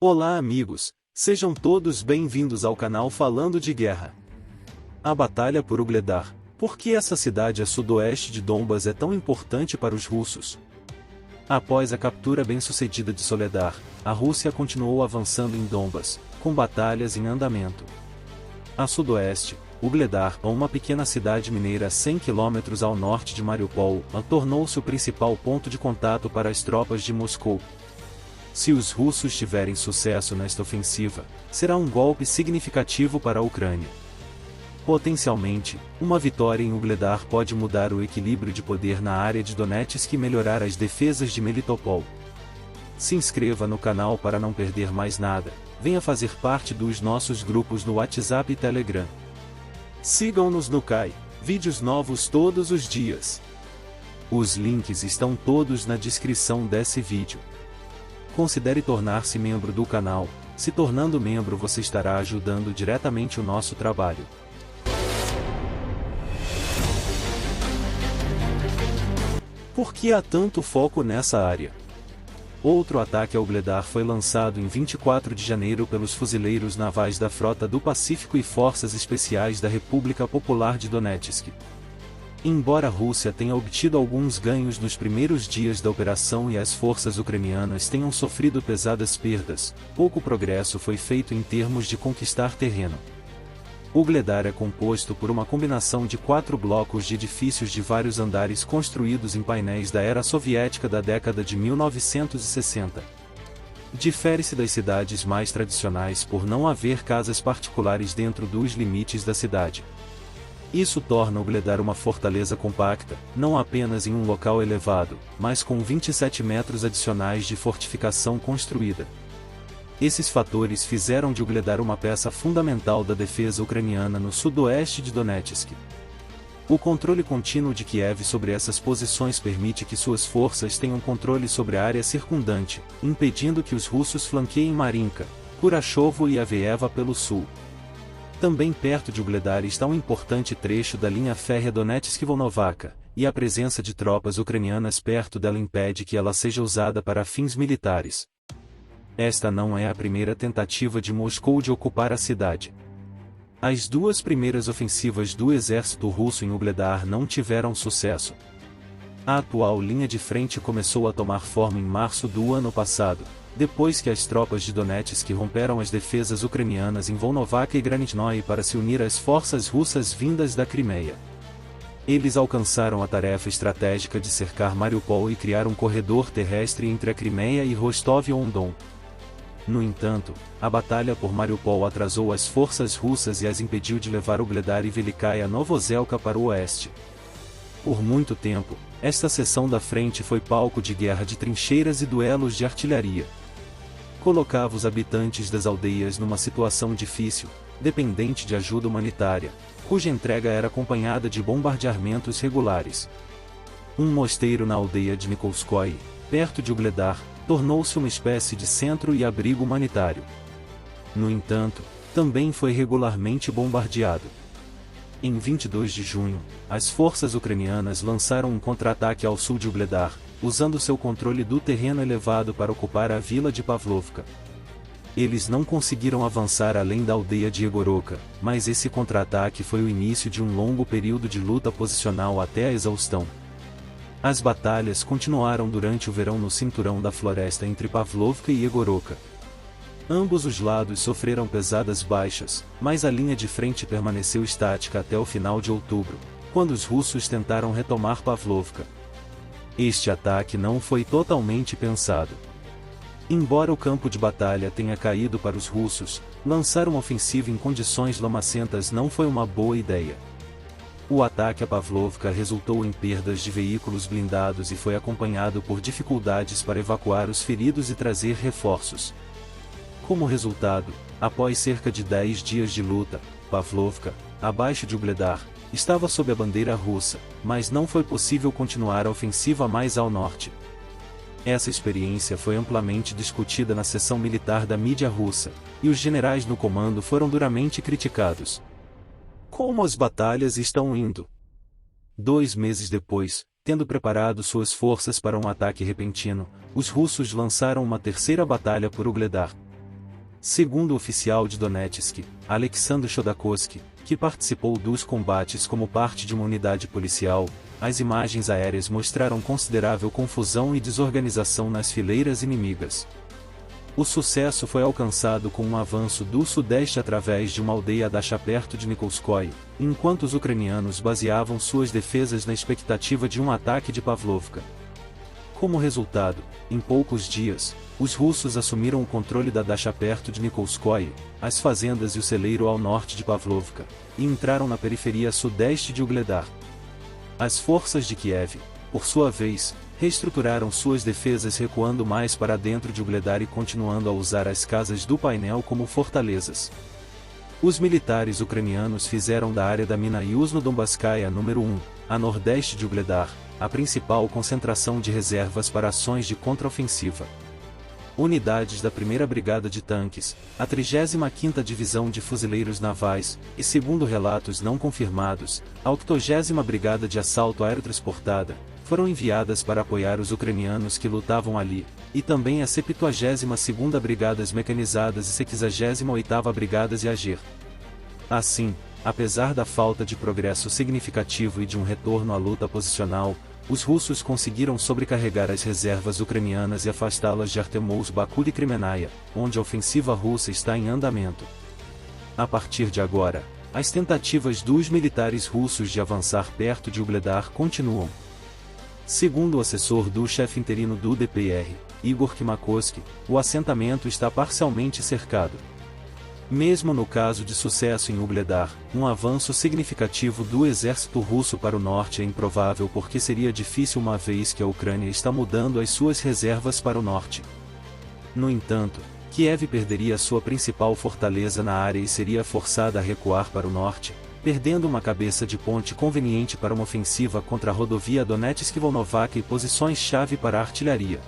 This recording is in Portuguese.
Olá amigos, sejam todos bem-vindos ao canal Falando de Guerra. A batalha por Ugledar. Por que essa cidade a sudoeste de Donbas é tão importante para os russos? Após a captura bem-sucedida de Soledar, a Rússia continuou avançando em Donbas, com batalhas em andamento. A sudoeste, Ugledar, uma pequena cidade mineira a 100 km ao norte de Mariupol, tornou-se o principal ponto de contato para as tropas de Moscou. Se os russos tiverem sucesso nesta ofensiva, será um golpe significativo para a Ucrânia. Potencialmente, uma vitória em Ugledar pode mudar o equilíbrio de poder na área de Donetsk e melhorar as defesas de Melitopol. Se inscreva no canal para não perder mais nada, venha fazer parte dos nossos grupos no WhatsApp e Telegram. Sigam-nos no CAI, vídeos novos todos os dias. Os links estão todos na descrição desse vídeo. Considere tornar-se membro do canal. Se tornando membro você estará ajudando diretamente o nosso trabalho. Por que há tanto foco nessa área? Outro ataque a Ugledar foi lançado em 24 de janeiro pelos fuzileiros navais da Frota do Pacífico e Forças Especiais da República Popular de Donetsk. Embora a Rússia tenha obtido alguns ganhos nos primeiros dias da operação e as forças ucranianas tenham sofrido pesadas perdas, pouco progresso foi feito em termos de conquistar terreno. Ugledar é composto por uma combinação de 4 blocos de edifícios de vários andares construídos em painéis da era soviética da década de 1960. Difere-se das cidades mais tradicionais por não haver casas particulares dentro dos limites da cidade. Isso torna Ugledar uma fortaleza compacta, não apenas em um local elevado, mas com 27 metros adicionais de fortificação construída. Esses fatores fizeram de Ugledar uma peça fundamental da defesa ucraniana no sudoeste de Donetsk. O controle contínuo de Kiev sobre essas posições permite que suas forças tenham controle sobre a área circundante, impedindo que os russos flanqueiem Marinka, Kurachovo e Avdiivka pelo sul. Também perto de Ugledar está um importante trecho da linha férrea Donetsk-Volnovakha, e a presença de tropas ucranianas perto dela impede que ela seja usada para fins militares. Esta não é a primeira tentativa de Moscou de ocupar a cidade. As duas primeiras ofensivas do exército russo em Ugledar não tiveram sucesso. A atual linha de frente começou a tomar forma em março do ano passado, depois que as tropas de Donetsk romperam as defesas ucranianas em Volnovakha e Granitnoye para se unir às forças russas vindas da Crimeia. Eles alcançaram a tarefa estratégica de cercar Mariupol e criar um corredor terrestre entre a Crimeia e Rostov-on-Don. No entanto, a batalha por Mariupol atrasou as forças russas e as impediu de levar Ugledar e Velikaya Novoselka para o oeste. Por muito tempo, esta seção da frente foi palco de guerra de trincheiras e duelos de artilharia. Colocava os habitantes das aldeias numa situação difícil, dependente de ajuda humanitária, cuja entrega era acompanhada de bombardeamentos regulares. Um mosteiro na aldeia de Nikolskoye, perto de Ugledar, tornou-se uma espécie de centro e abrigo humanitário. No entanto, também foi regularmente bombardeado. Em 22 de junho, as forças ucranianas lançaram um contra-ataque ao sul de Ugledar, usando seu controle do terreno elevado para ocupar a vila de Pavlovka. Eles não conseguiram avançar além da aldeia de Egorokha, mas esse contra-ataque foi o início de um longo período de luta posicional até a exaustão. As batalhas continuaram durante o verão no cinturão da floresta entre Pavlovka e Egorokha. Ambos os lados sofreram pesadas baixas, mas a linha de frente permaneceu estática até o final de outubro, quando os russos tentaram retomar Pavlovka. Este ataque não foi totalmente pensado. Embora o campo de batalha tenha caído para os russos, lançar uma ofensiva em condições lamacentas não foi uma boa ideia. O ataque a Pavlovka resultou em perdas de veículos blindados e foi acompanhado por dificuldades para evacuar os feridos e trazer reforços. Como resultado, após cerca de 10 dias de luta, Pavlovka, abaixo de Ugledar, estava sob a bandeira russa, mas não foi possível continuar a ofensiva mais ao norte. Essa experiência foi amplamente discutida na seção militar da mídia russa, e os generais no comando foram duramente criticados. Como as batalhas estão indo? 2 meses depois, tendo preparado suas forças para um ataque repentino, os russos lançaram uma terceira batalha por Ugledar. Segundo o oficial de Donetsk, Alexandr Chodakowski, que participou dos combates como parte de uma unidade policial, as imagens aéreas mostraram considerável confusão e desorganização nas fileiras inimigas. O sucesso foi alcançado com um avanço do sudeste através de uma aldeia Dasha perto de Nikolskoye, enquanto os ucranianos baseavam suas defesas na expectativa de um ataque de Pavlovka. Como resultado, em poucos dias, os russos assumiram o controle da Dasha perto de Nikolskoye, as fazendas e o celeiro ao norte de Pavlovka, e entraram na periferia sudeste de Ugledar. As forças de Kiev, por sua vez, reestruturaram suas defesas recuando mais para dentro de Ugledar e continuando a usar as casas do painel como fortalezas. Os militares ucranianos fizeram da área da mina Yuzhno-Donbasskaya número 1, a nordeste de Ugledar, a principal concentração de reservas para ações de contraofensiva. Unidades da 1ª Brigada de Tanques, a 35ª Divisão de Fuzileiros Navais, e segundo relatos não confirmados, a 80ª Brigada de Assalto Aerotransportada, foram enviadas para apoiar os ucranianos que lutavam ali, e também a 72ª Brigadas Mecanizadas e 68ª Brigadas Yager. Assim, apesar da falta de progresso significativo e de um retorno à luta posicional, os russos conseguiram sobrecarregar as reservas ucranianas e afastá-las de Artemovsk, Baku e Kremenaya, onde a ofensiva russa está em andamento. A partir de agora, as tentativas dos militares russos de avançar perto de Ugledar continuam. Segundo o assessor do chefe interino do DPR, Igor Klimakovsky, o assentamento está parcialmente cercado. Mesmo no caso de sucesso em Ugledar, um avanço significativo do exército russo para o norte é improvável porque seria difícil uma vez que a Ucrânia está mudando as suas reservas para o norte. No entanto, Kiev perderia sua principal fortaleza na área e seria forçada a recuar para o norte, perdendo uma cabeça de ponte conveniente para uma ofensiva contra a rodovia Donetsk-Volnovakha e posições-chave para a artilharia.